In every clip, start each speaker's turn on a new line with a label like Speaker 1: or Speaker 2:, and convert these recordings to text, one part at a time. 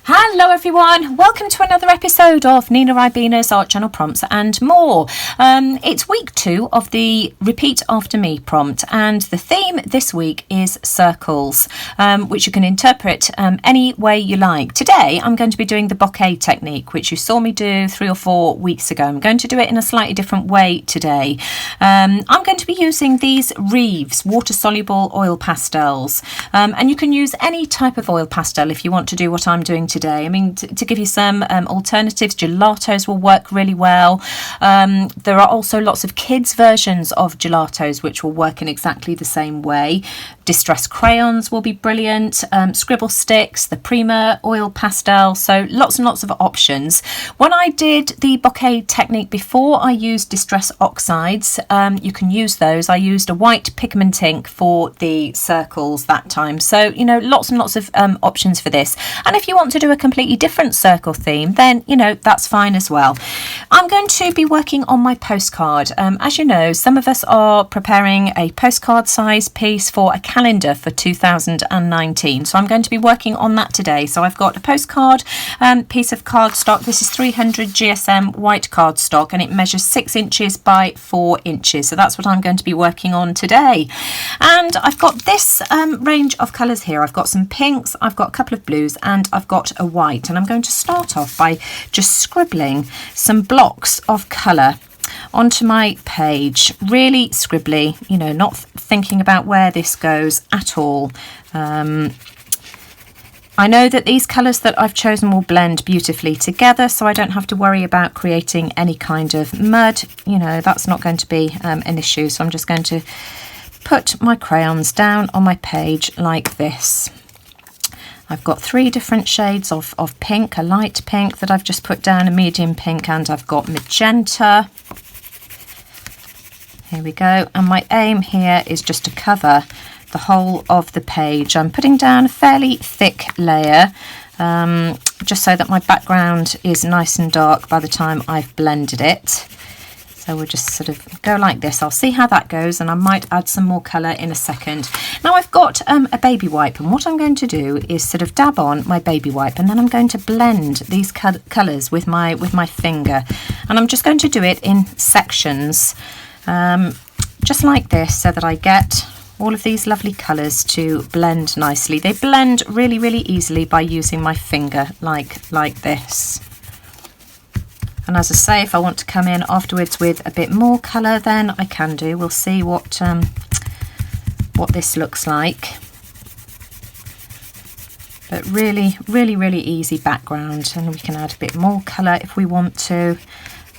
Speaker 1: Hello everyone, welcome to another episode of NinaRibena's Art Journal Prompts and More. It's week 2 of the Repeat After Me prompt, and the theme this week is circles, which you can interpret any way you like. Today I'm going to be doing the bokeh technique, which you saw me do 3 or 4 weeks ago. I'm going to do it in a slightly different way today. I'm going to be using these Reeves water-soluble oil pastels, and you can use any type of oil pastel if you want to do what I'm doing today. I mean, to give you some alternatives, gelatos will work really well. There are also lots of kids' versions of gelatos which will work in exactly the same way. Distress crayons will be brilliant, scribble sticks, the Prima oil pastel, so lots and lots of options. When I did the bokeh technique before, I used distress oxides. You can use those. I used a white pigment ink for the circles that time, so you know, lots and lots of options for this. And if you want to do a completely different circle theme, then you know, that's fine as well. I'm going to be working on my postcard. As you know, some of us are preparing a postcard size piece for a calendar for 2019, so I'm going to be working on that today. So I've got a postcard piece of cardstock. This is 300 GSM white cardstock, and it measures 6 inches by 4 inches, so that's what I'm going to be working on today. And I've got this range of colours here. I've got some pinks, I've got a couple of blues, and I've got a white, and I'm going to start off by just scribbling some blocks of colour onto my page, really scribbly, you know, not thinking about where this goes at all. I know that these colours that I've chosen will blend beautifully together, so I don't have to worry about creating any kind of mud. You know, that's not going to be an issue, so I'm just going to put my crayons down on my page like this. I've got 3 different shades of pink, a light pink that I've just put down, a medium pink, and I've got magenta. Here we go, and my aim here is just to cover the whole of the page. I'm putting down a fairly thick layer, just so that my background is nice and dark by the time I've blended it. So we'll just sort of go like this. I'll see how that goes, and I might add some more colour in a second. Now I've got a baby wipe, and what I'm going to do is sort of dab on my baby wipe, and then I'm going to blend these colours with my finger, and I'm just going to do it in sections, just like this, so that I get all of these lovely colours to blend nicely. They blend really, really easily by using my finger like this. And as I say, if I want to come in afterwards with a bit more colour, then I can do. We'll see what this looks like. But really, really, really easy background, and we can add a bit more colour if we want to.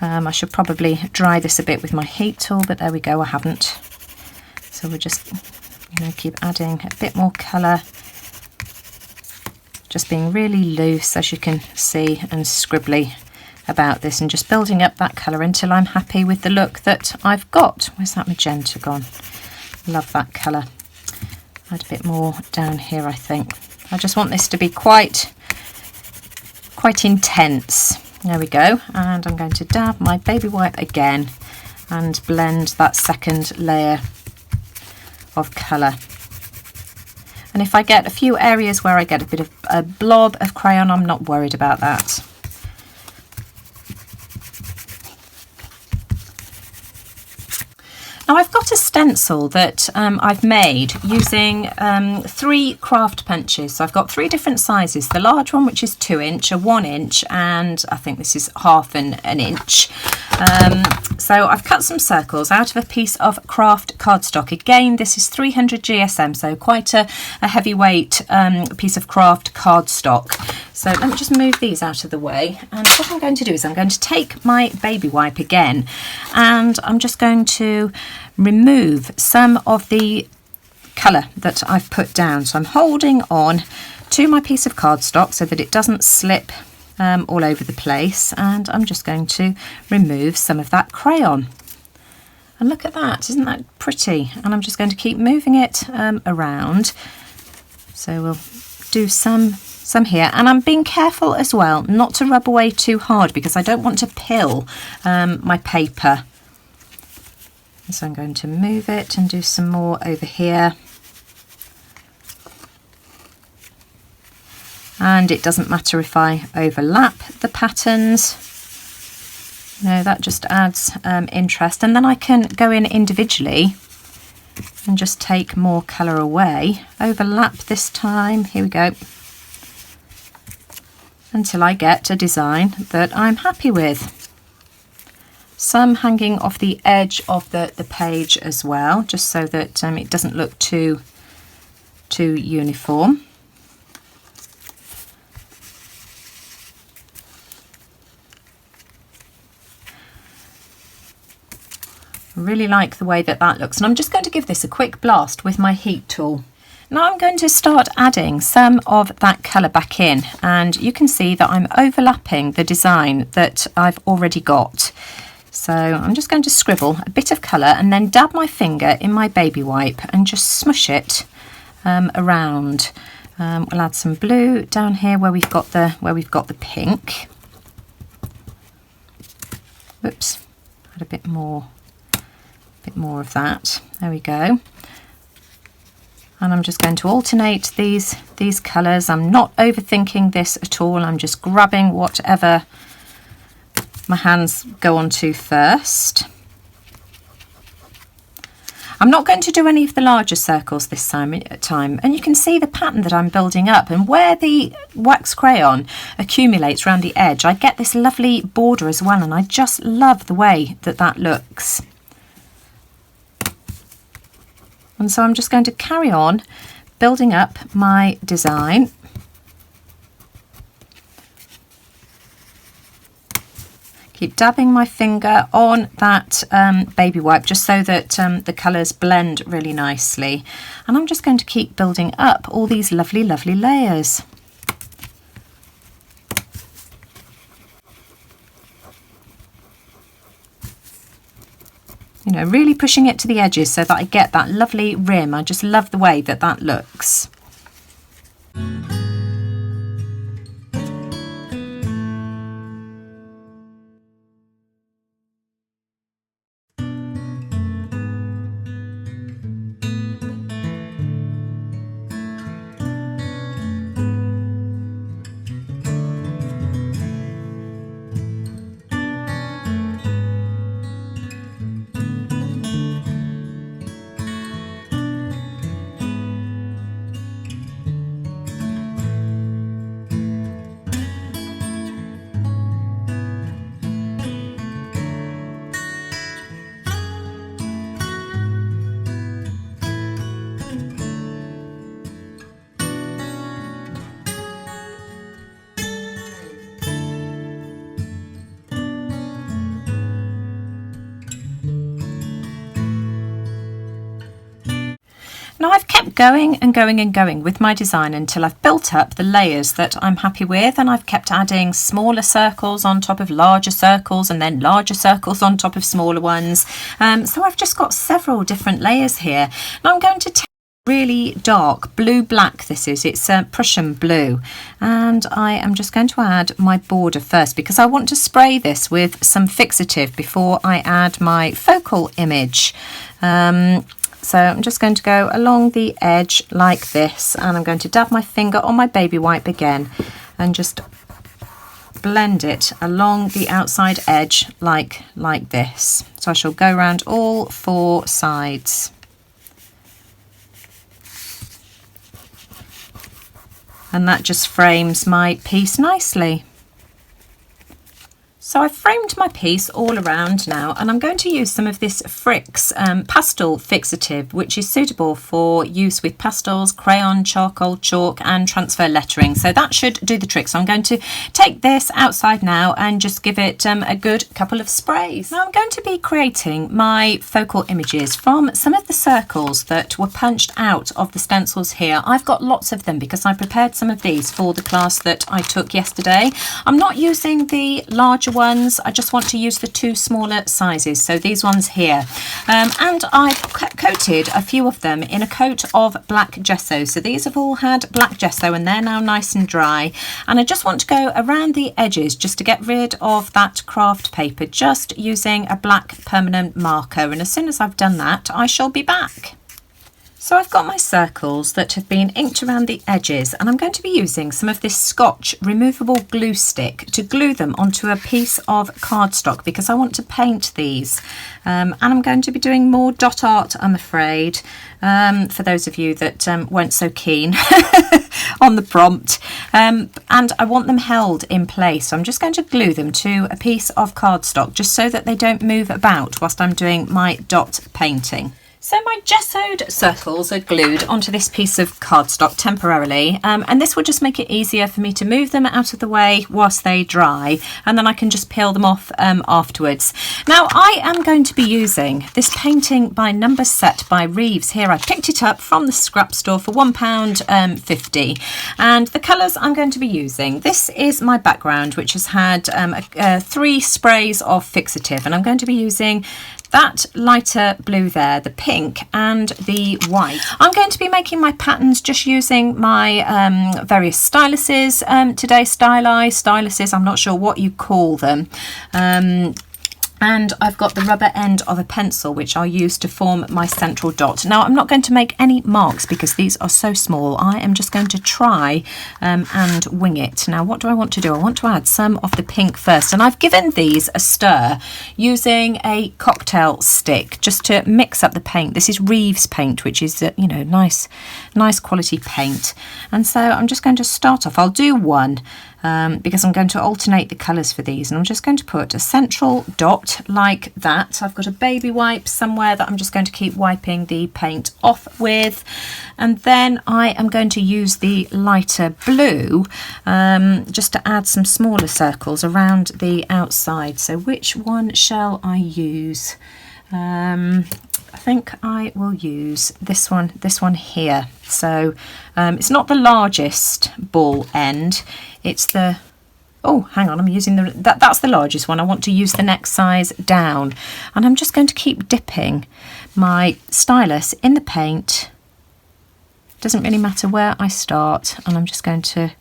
Speaker 1: I should probably dry this a bit with my heat tool, but there we go, I haven't. So we'll just, you know, keep adding a bit more colour. Just being really loose, as you can see, and scribbly about this, and just building up that colour until I'm happy with the look that I've got. Where's that magenta gone? Love that colour. Add a bit more down here, I think. I just want this to be quite intense. There we go, and I'm going to dab my baby wipe again and blend that second layer of colour. And if I get a few areas where I get a bit of a blob of crayon, I'm not worried about that. Now I've got a stencil that I've made using 3 craft punches. So I've got 3 different sizes. The large one, which is 2 inch, a 1 inch, and I think this is half an inch. So I've cut some circles out of a piece of craft cardstock. Again, this is 300 GSM, so quite a heavyweight piece of craft cardstock. So let me just move these out of the way. And what I'm going to do is I'm going to take my baby wipe again, and I'm just going to remove some of the colour that I've put down. So I'm holding on to my piece of cardstock so that it doesn't slip all over the place, and I'm just going to remove some of that crayon. And look at that, isn't that pretty? And I'm just going to keep moving it around. So we'll do some here, and I'm being careful as well not to rub away too hard because I don't want to pill my paper. So I'm going to move it and do some more over here. and it doesn't matter if I overlap the patterns. That just adds interest, and then I can go in individually and just take more colour away, overlap this time, here we go, until I get a design that I'm happy with. Some hanging off the edge of the page as well, just so that it doesn't look too uniform. I really like the way that looks, and I'm just going to give this a quick blast with my heat tool. Now I'm going to start adding some of that colour back in, and you can see that I'm overlapping the design that I've already got. So I'm just going to scribble a bit of colour and then dab my finger in my baby wipe and just smush it around. We'll add some blue down here where we've got the pink. Whoops, add a bit more of that. There we go. And I'm just going to alternate these colours. I'm not overthinking this at all. I'm just grabbing whatever my hands go on to first. I'm not going to do any of the larger circles this time, and you can see the pattern that I'm building up, and where the wax crayon accumulates around the edge, I get this lovely border as well, and I just love the way that looks. And so I'm just going to carry on building up my design. Keep dabbing my finger on that baby wipe just so that the colours blend really nicely. And I'm just going to keep building up all these lovely, lovely layers. Really pushing it to the edges so that I get that lovely rim. I just love the way that looks. Now I've kept going and going and going with my design until I've built up the layers that I'm happy with, and I've kept adding smaller circles on top of larger circles and then larger circles on top of smaller ones. So I've just got several different layers here. Now I'm going to take really dark blue-black, it's Prussian blue, and I am just going to add my border first because I want to spray this with some fixative before I add my focal image. So I'm just going to go along the edge like this, and I'm going to dab my finger on my baby wipe again and just blend it along the outside edge like this. So I shall go around all four sides. And that just frames my piece nicely. So I've framed my piece all around now, and I'm going to use some of this Fricks pastel fixative, which is suitable for use with pastels, crayon, charcoal, chalk and transfer lettering. So that should do the trick. So I'm going to take this outside now and just give it a good couple of sprays. Now I'm going to be creating my focal images from some of the circles that were punched out of the stencils here. I've got lots of them because I prepared some of these for the class that I took yesterday. I'm not using the larger ones, I just want to use the two smaller sizes, so these ones here, and I've coated a few of them in a coat of black gesso. So these have all had black gesso and they're now nice and dry, and I just want to go around the edges just to get rid of that craft paper, just using a black permanent marker, and as soon as I've done that I shall be back. So I've got my circles that have been inked around the edges, and I'm going to be using some of this Scotch removable glue stick to glue them onto a piece of cardstock because I want to paint these. And I'm going to be doing more dot art, I'm afraid, for those of you that weren't so keen on the prompt. And I want them held in place. So I'm just going to glue them to a piece of cardstock just so that they don't move about whilst I'm doing my dot painting. So my gessoed circles are glued onto this piece of cardstock temporarily, and this will just make it easier for me to move them out of the way whilst they dry, and then I can just peel them off afterwards. Now I am going to be using this painting by numbers set by Reeves here. I picked it up from the scrap store for £1.50, and the colours I'm going to be using, this is my background which has had 3 sprays of fixative, and I'm going to be using that lighter blue there, the pink and the white. I'm going to be making my patterns just using my various styluses today, styluses, I'm not sure what you call them. And I've got the rubber end of a pencil which I'll use to form my central dot. Now I'm not going to make any marks because these are so small. I am just going to try and wing it. Now what do I want to do? I want to add some of the pink first, and I've given these a stir using a cocktail stick just to mix up the paint. This is Reeves paint, which is you know, nice quality paint. And so I'm just going to start off. I'll do one. Because I'm going to alternate the colours for these, and I'm just going to put a central dot like that. I've got a baby wipe somewhere that I'm just going to keep wiping the paint off with, and then I am going to use the lighter blue just to add some smaller circles around the outside. So which one shall I use? I think I will use this one here. So it's not the largest ball end, it's the, oh hang on, I'm using that's the largest one. I want to use the next size down, and I'm just going to keep dipping my stylus in the paint. Doesn't really matter where I start, and I'm just going to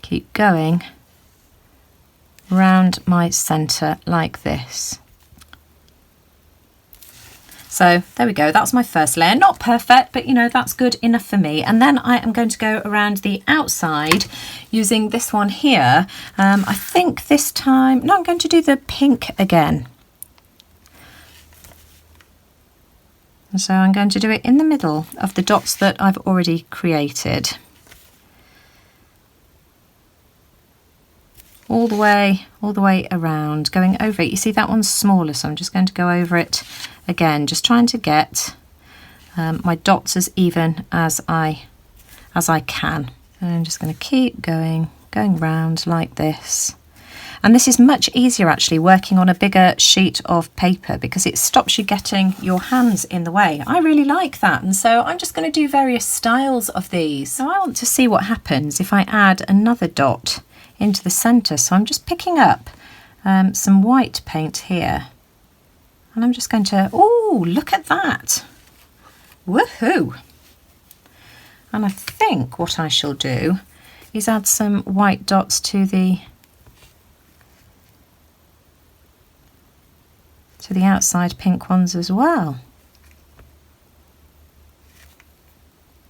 Speaker 1: keep going round my centre like this. So there we go, that's my first layer. Not perfect, but you know, that's good enough for me. And then I am going to go around the outside using this one here. I think this time, no, I'm going to do the pink again. And so I'm going to do it in the middle of the dots that I've already created. All the way around, going over it. You see that one's smaller, so I'm just going to go over it again, just trying to get my dots as even as I can. And I'm just going to keep going round like this. And this is much easier actually working on a bigger sheet of paper because it stops you getting your hands in the way. I really like that, and so I'm just going to do various styles of these. So I want to see what happens if I add another dot into the centre. So I'm just picking up some white paint here, and I'm just going to, oh, look at that, woohoo. And I think what I shall do is add some white dots to the outside pink ones as well.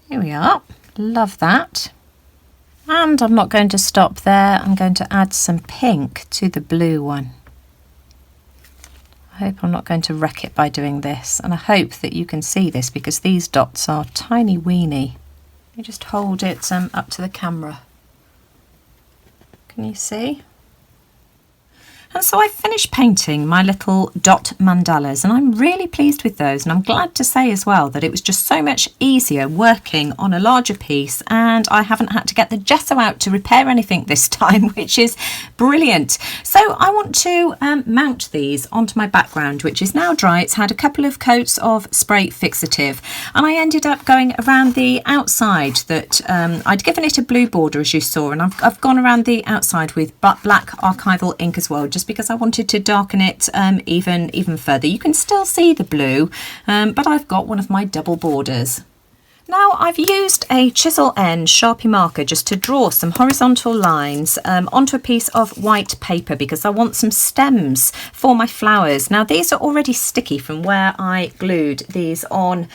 Speaker 1: Here we are, love that. And I'm not going to stop there, I'm going to add some pink to the blue one. I hope I'm not going to wreck it by doing this, and I hope that you can see this because these dots are tiny weeny. Let me just hold it up to the camera. Can you see? And so I finished painting my little dot mandalas, and I'm really pleased with those, and I'm glad to say as well that it was just so much easier working on a larger piece, and I haven't had to get the gesso out to repair anything this time, which is brilliant. So I want to mount these onto my background, which is now dry. It's had a couple of coats of spray fixative, and I ended up going around the outside that I'd given it a blue border, as you saw, and I've gone around the outside with black archival ink as well, just because I wanted to darken it even further. You can still see the blue, but I've got one of my double borders. Now I've used a chisel end Sharpie marker just to draw some horizontal lines onto a piece of white paper because I want some stems for my flowers. Now these are already sticky from where I glued these on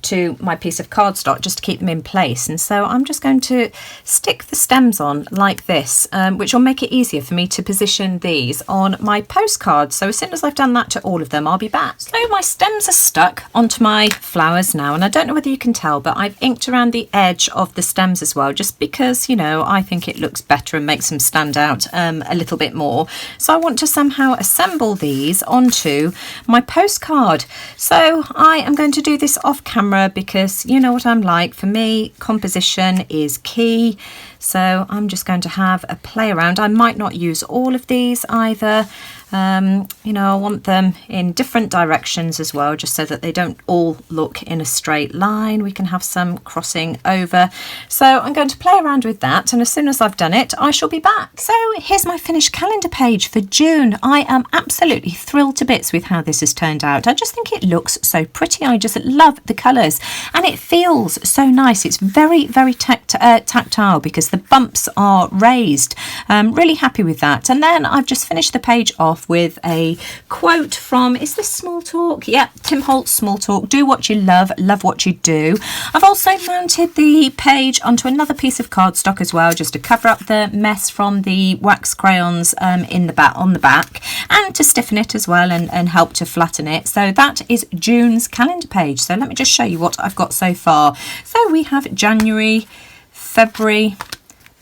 Speaker 1: to my piece of cardstock just to keep them in place. And so I'm just going to stick the stems on like this, which will make it easier for me to position these on my postcard. So as soon as I've done that to all of them, I'll be back. So my stems are stuck onto my flowers now, and I don't know whether you can tell, but I've inked around the edge of the stems as well, just because, you know, I think it looks better and makes them stand out a little bit more. So I want to somehow assemble these onto my postcard. So I am going to do this off camera because you know what I'm like. For me, composition is key. So I'm just going to have a play around. I might not use all of these either. You know, I want them in different directions as well, just so that they don't all look in a straight line. We can have some crossing over. So I'm going to play around with that, and as soon as I've done it, I shall be back. So here's my finished calendar page for June. I am absolutely thrilled to bits with how this has turned out. I just think it looks so pretty. I just love the colours, and it feels so nice. It's very, very tactile because the bumps are raised. Really happy with that. And then I've just finished the page off with a quote from, is this Small Talk? Yeah, Tim Holtz Small Talk. Do what you love, love what you do. I've also mounted the page onto another piece of cardstock as well, just to cover up the mess from the wax crayons in the back, on the back, and to stiffen it as well and help to flatten it. So that is June's calendar page. So let me just show you what I've got so far. So we have January, February,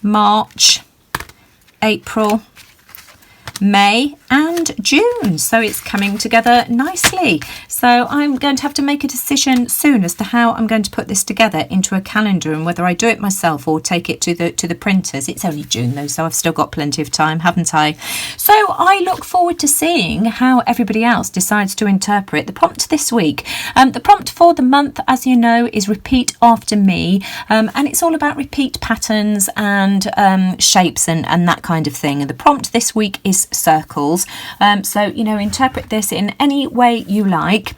Speaker 1: March, April, May and June, so it's coming together nicely. So I'm going to have to make a decision soon as to how I'm going to put this together into a calendar, and whether I do it myself or take it to the printers. It's only June though, so I've still got plenty of time, haven't I? So I look forward to seeing how everybody else decides to interpret the prompt this week. The prompt for the month, as you know, is repeat after me, and it's all about repeat patterns and shapes and that kind of thing. And the prompt this week is circles. So, you know, interpret this in any way you like.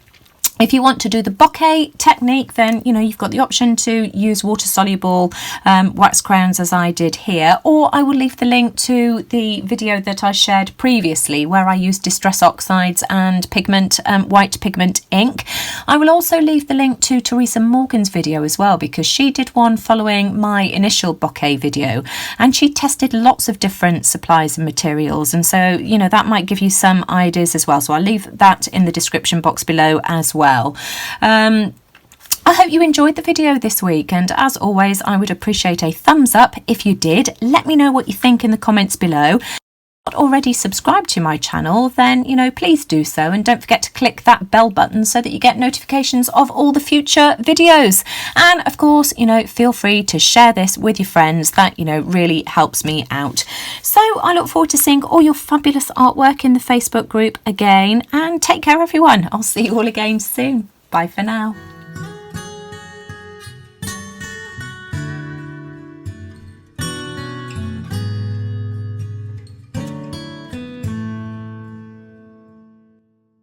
Speaker 1: If you want to do the bokeh technique, then, you know, you've got the option to use water-soluble wax crayons as I did here, or I will leave the link to the video that I shared previously where I used Distress Oxides and pigment, white pigment ink. I will also leave the link to Teresa Morgan's video as well, because she did one following my initial bokeh video, and she tested lots of different supplies and materials, and so, you know, that might give you some ideas as well. So I'll leave that in the description box below as well. I hope you enjoyed the video this week, and as always, I would appreciate a thumbs up if you did. Let me know what you think in the comments below. If you're not already subscribed to my channel, then, you know, please do so, and don't forget to click that bell button so that you get notifications of all the future videos. And of course, you know, feel free to share this with your friends. That, you know, really helps me out. So I look forward to seeing all your fabulous artwork in the Facebook group again, and take care everyone. I'll see you all again soon. Bye for now.